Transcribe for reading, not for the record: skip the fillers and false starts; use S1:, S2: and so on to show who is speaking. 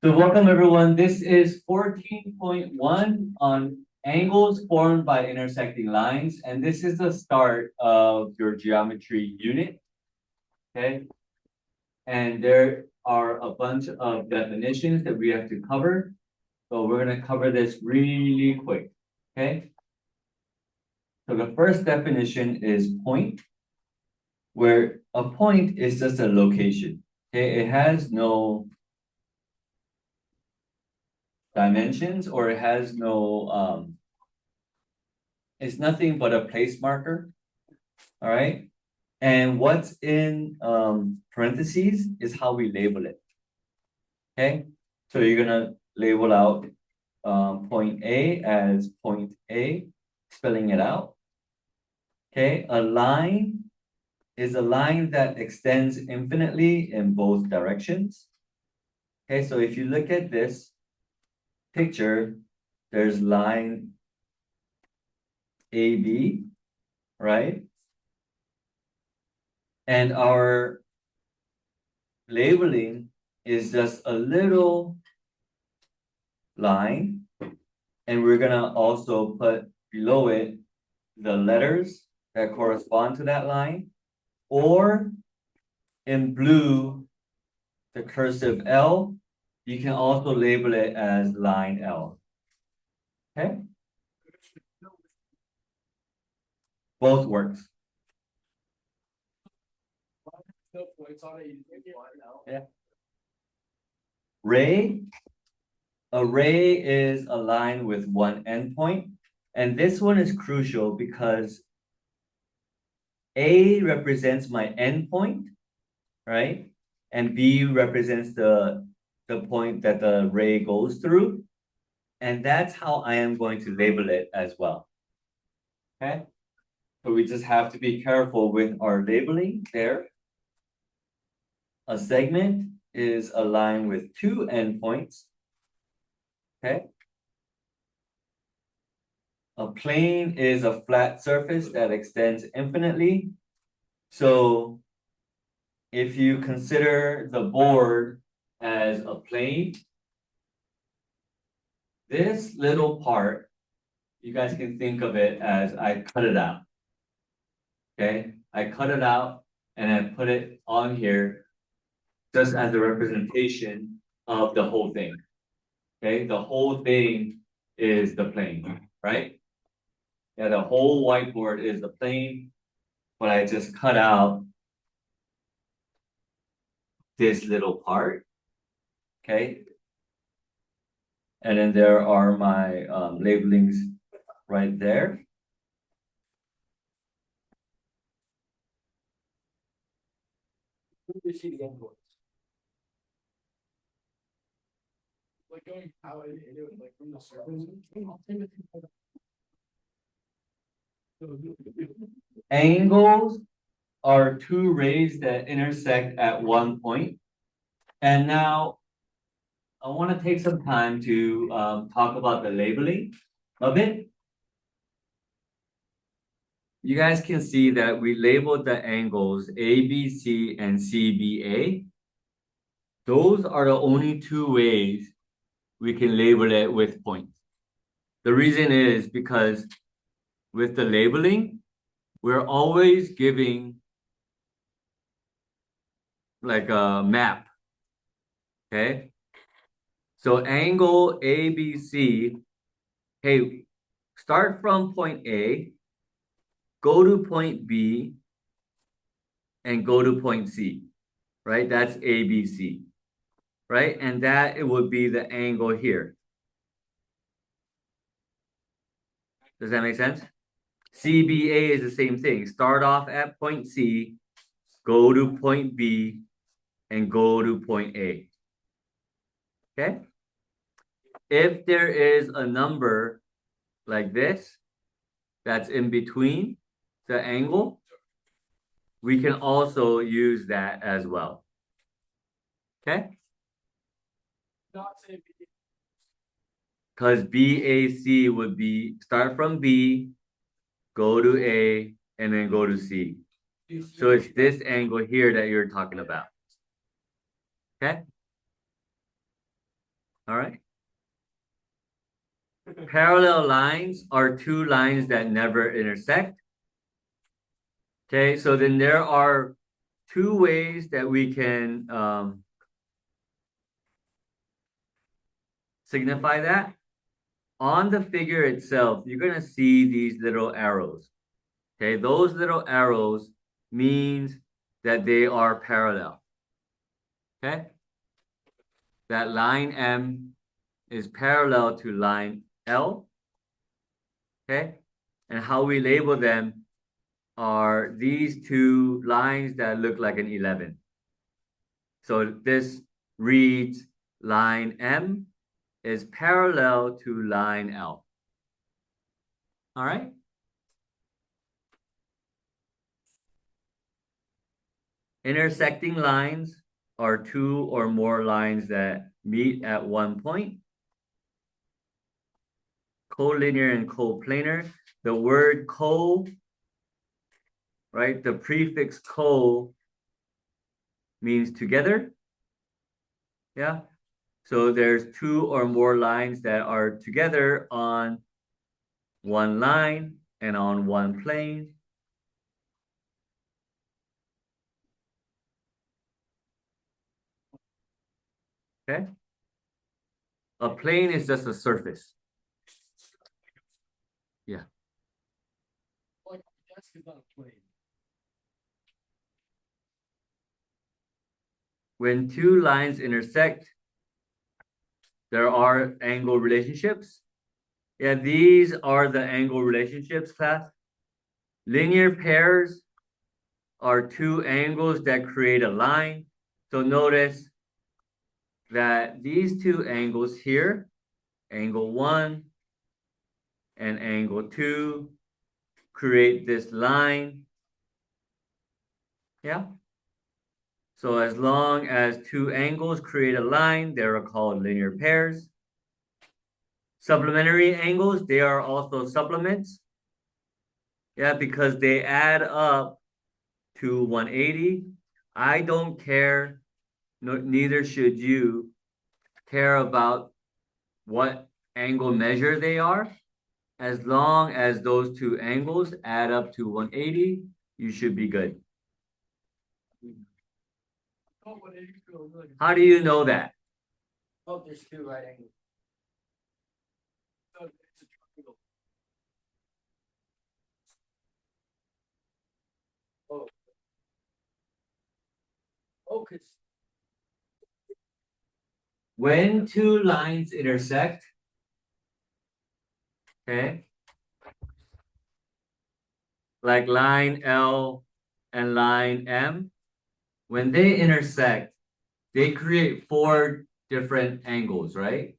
S1: So welcome everyone. This is 14.1 on angles formed by intersecting lines, and this is the start of your geometry unit. Okay. And there are a bunch of definitions that we have to cover. So we're gonna cover this really quick. Okay. So the first definition is point, where a point is just a location. Okay, it has no dimensions or it has no it's nothing but a place marker. All right. And what's in parentheses is how we label it. Okay. So you're gonna label out point A as point A, spelling it out. Okay. A line is a line that extends infinitely in both directions. Okay. So if you look at this picture, there's line AB, right? And our labeling is just a little line, and we're gonna also put below it the letters that correspond to that line, or in blue, the cursive L. You can also label it as line L. Okay? Both works. Yeah. Ray. A ray is a line with one endpoint. And this one is crucial because A represents my endpoint, right? And B represents the point that the ray goes through. And that's how I am going to label it as well. Okay? So we just have to be careful with our labeling there. A segment is a line with two endpoints. Okay? A plane is a flat surface that extends infinitely. So if you consider the board as a plane, this little part, you guys can think of it as I cut it out. Okay, I cut it out and I put it on here just as a representation of the whole thing. Okay, the whole thing is the plane, right? Yeah, the whole whiteboard is the plane, but I just cut out this little part. Okay, and then there are my labelings right there. You see the endpoints. Like going how it like from the surface. Angles are two rays that intersect at one point. And now I want to take some time to talk about the labeling of it. You guys can see that we labeled the angles ABC and CBA. Those are the only two ways we can label it with points. The reason is because with the labeling, we're always giving like a map. Okay. So angle ABC, hey, start from point A, go to point B, and go to point C, right? That's ABC, right? And that it would be the angle here. Does that make sense? CBA is the same thing. Start off at point C, go to point B, and go to point A. Okay? If there is a number like this that's in between the angle, we can also use that as well. Okay? Because BAC would be start from B, go to A, and then go to C. So it's this angle here that you're talking about. Okay? All right. Parallel lines are two lines that never intersect. Okay, so then there are two ways that we can signify that. On the figure itself, you're going to see these little arrows. Okay, those little arrows means that they are parallel. Okay, that line M is parallel to line L. Okay, and how we label them are these two lines that look like an 11. So this reads line M is parallel to line L. All right. Intersecting lines are two or more lines that meet at one point. Collinear and coplanar. The word co, right? The prefix co means together. Yeah. So there's two or more lines that are together on one line and on one plane. Okay. A plane is just a surface. Yeah. When two lines intersect, there are angle relationships. Yeah, these are the angle relationships, class. Linear pairs are two angles that create a line. So notice that these two angles here, angle 1 and angle 2, create this line. Yeah. So as long as two angles create a line, they are called linear pairs. Supplementary angles, they are also supplements. Yeah, because they add up to 180. I don't care, neither should you care about what angle measure they are. As long as those two angles add up to 180, you should be good. How do you know that?
S2: Oh, there's two right angles. So it's a triangle. Oh. Oh, cause
S1: When two lines intersect, okay, like line L and line M, when they intersect, they create four different angles, right?